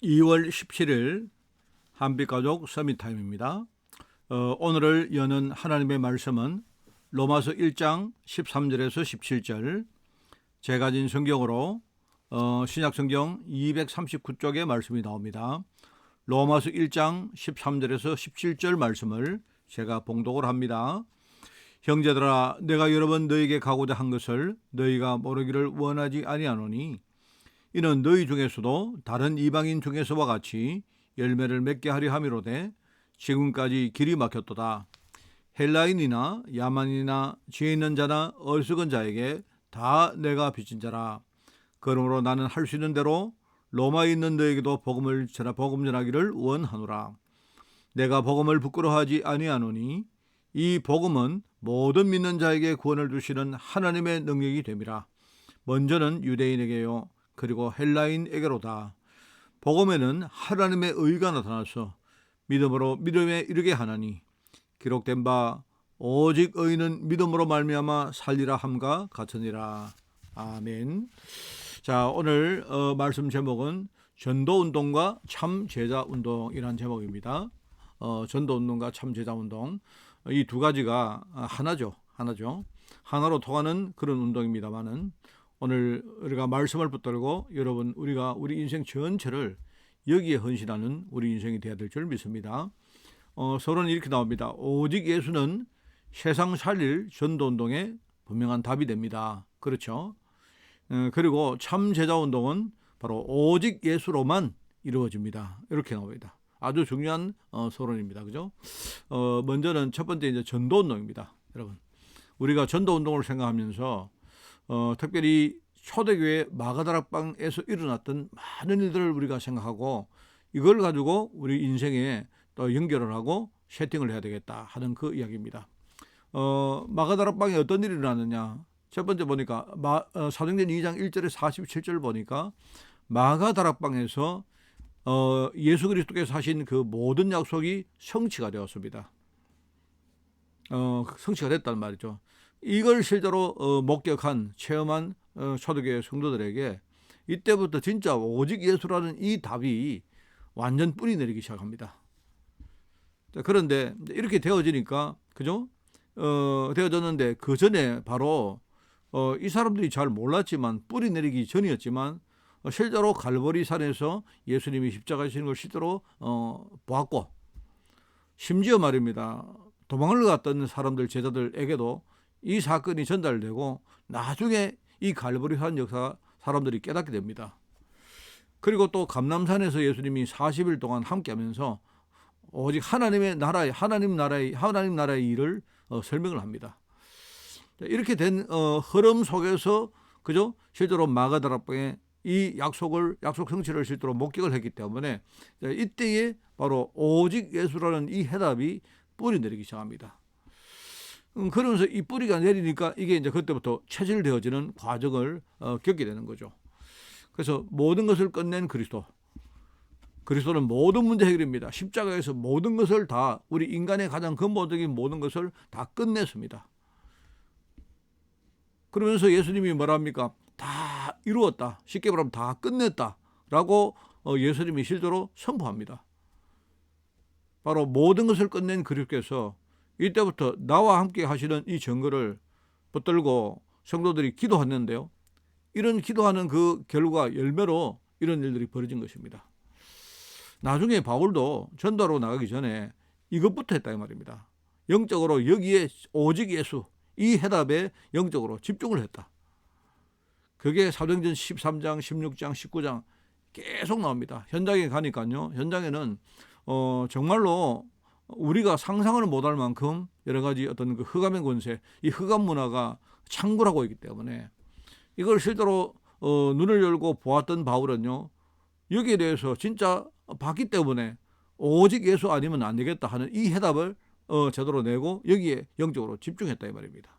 2월 17일 한빛가족 서밋타임입니다. 오늘을 여는 하나님의 말씀은 로마서 1장 13절에서 17절, 제가 가진 성경으로 신약성경 239쪽의 말씀이 나옵니다. 로마서 1장 13절에서 17절 말씀을 제가 봉독을 합니다. 형제들아, 내가 여러 번 너희에게 가고자 한 것을 너희가 모르기를 원하지 아니하노니 이는 너희 중에서도 다른 이방인 중에서와 같이 열매를 맺게 하려 함이로되 지금까지 길이 막혔도다. 헬라인이나 야만이나 지혜 있는 자나 어리석은 자에게 다 내가 빚진 자라. 그러므로 나는 할 수 있는 대로 로마에 있는 너에게도 복음 전하기를 원하노라. 내가 복음을 부끄러워하지 아니하노니 이 복음은 모든 믿는 자에게 구원을 주시는 하나님의 능력이 됨이라. 먼저는 유대인에게요 그리고 헬라인에게로다. 복음에는 하나님의 의가 나타나서 믿음으로 믿음에 이르게 하나니 기록된 바 오직 의인은 믿음으로 말미암아 살리라 함과 같으니라. 아멘. 자, 오늘 말씀 제목은 전도운동과 참제자운동이라는 제목입니다. 전도운동과 참제자운동, 이 두 가지가 하나죠. 하나로 통하는 그런 운동입니다만은 오늘 우리가 말씀을 붙들고 여러분 우리 인생 전체를 여기에 헌신하는 우리 인생이 되어야 될 줄 믿습니다. 서론이 이렇게 나옵니다. 오직 예수는 세상 살릴 전도운동에 분명한 답이 됩니다. 그렇죠? 그리고 참 제자운동은 바로 오직 예수로만 이루어집니다. 이렇게 나옵니다. 아주 중요한 서론입니다. 그죠? 먼저는 첫 번째 이제 전도운동입니다. 여러분, 우리가 전도운동을 생각하면서 특별히 초대교회 마가다락방에서 일어났던 많은 일들을 우리가 생각하고 이걸 가지고 우리 인생에 또 연결을 하고 세팅을 해야 되겠다 하는 그 이야기입니다. 마가다락방에 어떤 일이 일어났느냐. 첫 번째 보니까 사도행전 2장 1절에 47절 보니까 마가다락방에서 예수 그리스도께서 하신 그 모든 약속이 성취가 되었습니다. 성취가 됐단 말이죠. 이걸 실제로 목격한 체험한 초대교회 성도들에게 이때부터 진짜 오직 예수라는 이 답이 완전 뿌리 내리기 시작합니다. 그런데 이렇게 되어지니까 그죠? 되어졌는데 그 전에 바로 이 사람들이 잘 몰랐지만 뿌리 내리기 전이었지만 실제로 갈보리 산에서 예수님이 십자가 지신 걸 실제로 보았고 심지어 말입니다. 도망을 갔던 사람들 제자들에게도 이 사건이 전달되고 나중에 이 갈보리 산 역사 사람들이 깨닫게 됩니다. 그리고 또 감람산에서 예수님이 40일 동안 함께하면서 오직 하나님 나라의 일을 설명을 합니다. 이렇게 된 흐름 속에서 그죠? 실제로 마가다락방에 이 약속 성취를 실제로 목격을 했기 때문에 이때에 바로 오직 예수라는 이 해답이 뿌리 내리기 시작합니다. 그러면서 이 뿌리가 내리니까 이게 이제 그때부터 체질되어지는 과정을 겪게 되는 거죠. 그래서 모든 것을 끝낸 그리스도는 모든 문제 해결입니다. 십자가에서 모든 것을 다 우리 인간의 가장 근본적인 모든 것을 다 끝냈습니다. 그러면서 예수님이 뭐랍니까? 다 이루었다. 쉽게 말하면 다 끝냈다. 라고 예수님이 실제로 선포합니다. 바로 모든 것을 끝낸 그리스도께서 이때부터 나와 함께 하시는 이 증거를 붙들고 성도들이 기도했는데요. 이런 기도하는 그 결과 열매로 이런 일들이 벌어진 것입니다. 나중에 바울도 전도로 나가기 전에 이것부터 했다 이 말입니다. 영적으로 여기에 오직 예수 이 해답에 영적으로 집중을 했다. 그게 사도행전 13장, 16장, 19장 계속 나옵니다. 현장에 가니까요. 현장에는 정말로 우리가 상상을 못할 만큼 여러 가지 어떤 그 흑암의 권세, 이 흑암 문화가 창궐하고 있기 때문에 이걸 실제로 눈을 열고 보았던 바울은요. 여기에 대해서 진짜 봤기 때문에 오직 예수 아니면 안 되겠다 하는 이 해답을 제대로 내고 여기에 영적으로 집중했다 이 말입니다.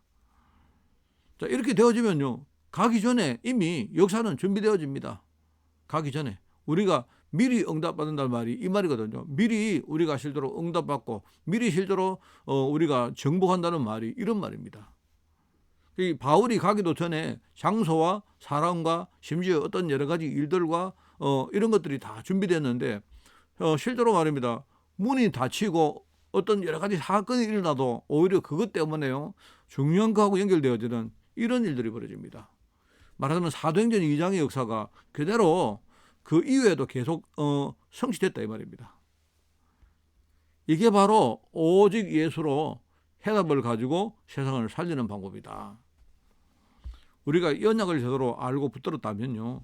자, 이렇게 되어지면요. 가기 전에 이미 역사는 준비되어집니다. 가기 전에 우리가 미리 응답받는다는 말이 이 말이거든요. 미리 우리가 실제로 응답받고 미리 실제로 우리가 정복한다는 말이 이런 말입니다. 이 바울이 가기도 전에 장소와 사람과 심지어 어떤 여러 가지 일들과 이런 것들이 다 준비됐는데 실제로 말입니다. 문이 닫히고 어떤 여러 가지 사건이 일어나도 오히려 그것 때문에요. 중요한 거하고 연결되어지는 이런 일들이 벌어집니다. 말하자면 사도행전 2장의 역사가 그대로 그 이후에도 계속 성취됐다 이 말입니다. 이게 바로 오직 예수로 해답을 가지고 세상을 살리는 방법이다. 우리가 연약을 제대로 알고 붙들었다면요.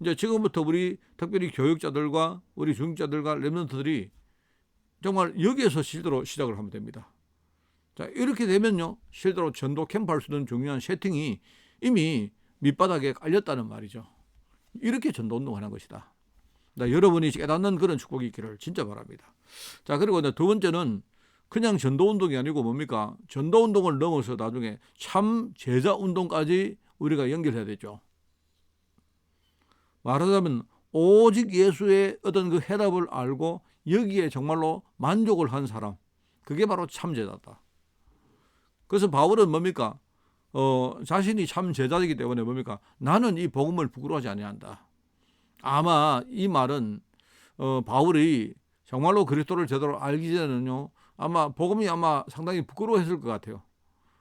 이제 지금부터 우리 특별히 교육자들과 우리 중직자들과 렘넌트들이 정말 여기에서 실제로 시작을 하면 됩니다. 자, 이렇게 되면요. 실제로 전도 캠프 할 수 있는 중요한 세팅이 이미 밑바닥에 깔렸다는 말이죠. 이렇게 전도 운동을 하는 것이다. 여러분이 깨닫는 그런 축복이 있기를 진짜 바랍니다. 자, 그리고 두 번째는 그냥 전도 운동이 아니고 뭡니까? 전도 운동을 넘어서 나중에 참 제자 운동까지 우리가 연결해야 되죠. 말하자면 오직 예수의 어떤 그 해답을 알고 여기에 정말로 만족을 한 사람, 그게 바로 참 제자다. 그래서 바울은 뭡니까? 자신이 참 제자이기 때문에 뭡니까? 나는 이 복음을 부끄러워하지 아니한다. 아마 이 말은 바울이 정말로 그리스도를 제대로 알기 전에는요, 아마 복음이 아마 상당히 부끄러워했을 것 같아요.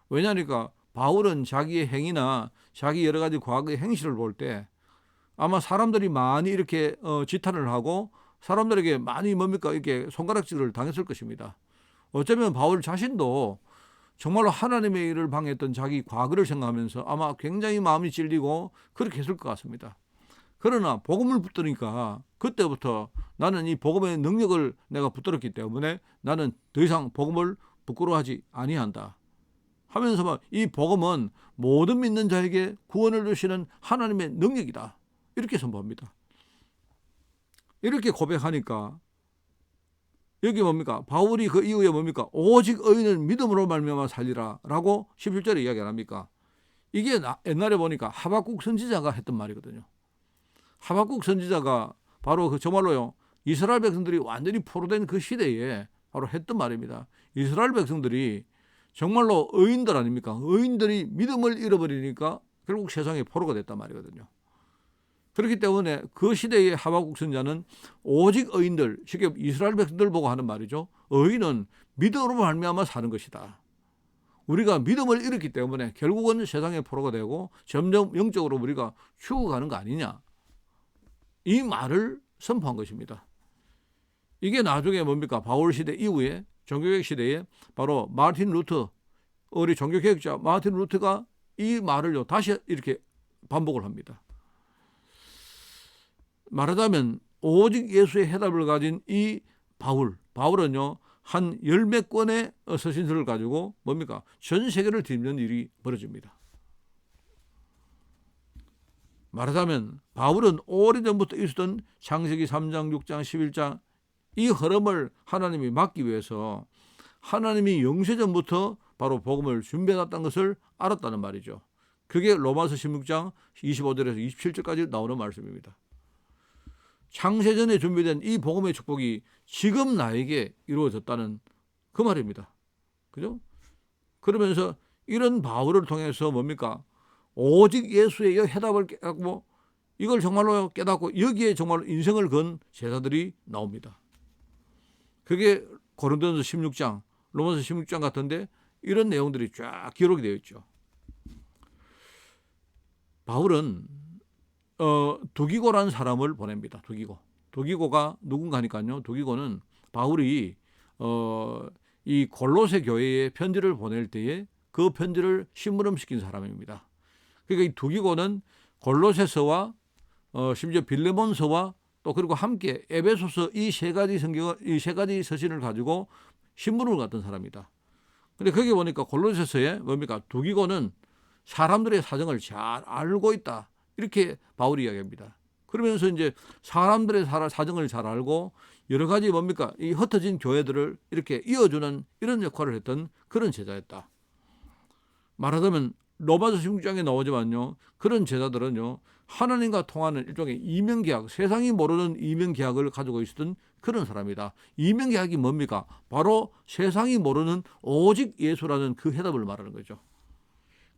왜냐니까 바울은 자기의 행위나 자기 여러 가지 과거의 행실을 볼 때 아마 사람들이 많이 이렇게 지탄을 하고 사람들에게 많이 뭡니까 이렇게 손가락질을 당했을 것입니다. 어쩌면 바울 자신도 정말로 하나님의 일을 방해했던 자기 과거를 생각하면서 아마 굉장히 마음이 찔리고 그렇게 했을 것 같습니다. 그러나 복음을 붙드니까 그때부터 나는 이 복음의 능력을 내가 붙들었기 때문에 나는 더 이상 복음을 부끄러워하지 아니한다 하면서 이 복음은 모든 믿는 자에게 구원을 주시는 하나님의 능력이다 이렇게 선포합니다. 이렇게 고백하니까 여기 뭡니까? 바울이 그 이후에 뭡니까? 오직 의인은 믿음으로 말미암아 살리라 라고 17절에 이야기를 합니까? 이게 옛날에 보니까 하박국 선지자가 했던 말이거든요. 하박국 선지자가 바로 그 정말로요 이스라엘 백성들이 완전히 포로된 그 시대에 바로 했던 말입니다. 이스라엘 백성들이 정말로 의인들 아닙니까? 의인들이 믿음을 잃어버리니까 결국 세상에 포로가 됐단 말이거든요. 그렇기 때문에 그 시대의 하박국 선지자는 오직 의인들, 쉽게 이스라엘 백성들 보고 하는 말이죠. 의인은 믿음으로 말미암아 사는 것이다. 우리가 믿음을 잃었기 때문에 결국은 세상의 포로가 되고 점점 영적으로 우리가 죽어가는 거 아니냐. 이 말을 선포한 것입니다. 이게 나중에 뭡니까? 바울 시대 이후에 종교개혁 시대에 바로 마틴 루터, 우리 종교개혁자 마틴 루터가 이 말을요 다시 이렇게 반복을 합니다. 말하자면 오직 예수의 해답을 가진 이 바울은요 한 열 몇 권의 서신서를 가지고 뭡니까? 전 세계를 뒤집는 일이 벌어집니다. 말하자면 바울은 오래전부터 있었던 창세기 3장, 6장, 11장 이 흐름을 하나님이 막기 위해서 하나님이 영세전부터 바로 복음을 준비해놨다는 것을 알았다는 말이죠. 그게 로마서 16장 25절에서 27절까지 나오는 말씀입니다. 창세전에 준비된 이 복음의 축복이 지금 나에게 이루어졌다는 그 말입니다. 그죠? 그러면서 이런 바울을 통해서 뭡니까? 오직 예수의 해답을 깨닫고 이걸 정말로 깨닫고 여기에 정말 인생을 건 제자들이 나옵니다. 그게 고린도전서 16장, 로마서 16장 같은데 이런 내용들이 쫙 기록이 되어 있죠. 바울은 두기고라는 사람을 보냅니다. 두기고가 누군가니까요. 두기고는 바울이 이 골로새 교회에 편지를 보낼 때에 그 편지를 심부름시킨 사람입니다. 그러니까 이 두기고는 골로새서와 심지어 빌레몬서와 또 그리고 함께 에베소서 이 세 가지 서신을 가지고 심부름을 갔던 사람이다. 근데 거기 보니까 골로새서에 뭡니까? 두기고는 사람들의 사정을 잘 알고 있다. 이렇게 바울이 이야기합니다. 그러면서 이제 사람들의 사정을 잘 알고 여러 가지 뭡니까? 이 흩어진 교회들을 이렇게 이어주는 이런 역할을 했던 그런 제자였다. 말하자면 로마서 16장에 나오지만요. 그런 제자들은요. 하나님과 통하는 일종의 이면계약, 세상이 모르는 이면계약을 가지고 있었던 그런 사람이다. 이면계약이 뭡니까? 바로 세상이 모르는 오직 예수라는 그 해답을 말하는 거죠.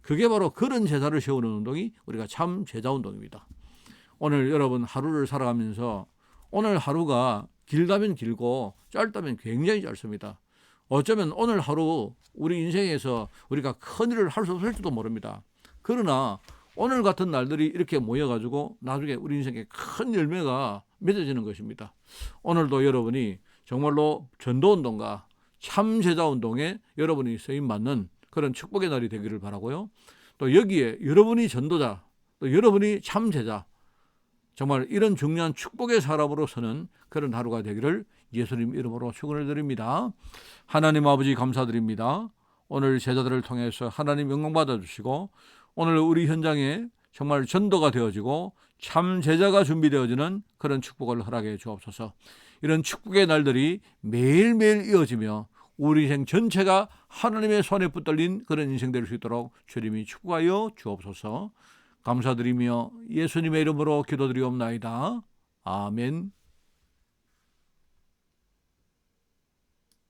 그게 바로 그런 제자를 세우는 운동이 우리가 참 제자 운동입니다. 오늘 여러분 하루를 살아가면서 오늘 하루가 길다면 길고 짧다면 굉장히 짧습니다. 어쩌면 오늘 하루 우리 인생에서 우리가 큰 일을 할 수 없을지도 모릅니다. 그러나 오늘 같은 날들이 이렇게 모여가지고 나중에 우리 인생에 큰 열매가 맺어지는 것입니다. 오늘도 여러분이 정말로 전도운동과 참 제자운동에 여러분이 쓰임받는 그런 축복의 날이 되기를 바라고요. 또 여기에 여러분이 전도자, 또 여러분이 참 제자, 정말 이런 중요한 축복의 사람으로서는 그런 하루가 되기를 예수님 이름으로 축원을 드립니다. 하나님 아버지 감사드립니다. 오늘 제자들을 통해서 하나님 영광 받아주시고 오늘 우리 현장에 정말 전도가 되어지고 참 제자가 준비되어지는 그런 축복을 허락해 주옵소서. 이런 축복의 날들이 매일매일 이어지며 우리 인생 전체가 하나님의 손에 붙들린 그런 인생 될 수 있도록 주님이 축복하여 주옵소서. 감사드리며 예수님의 이름으로 기도드리옵나이다. 아멘.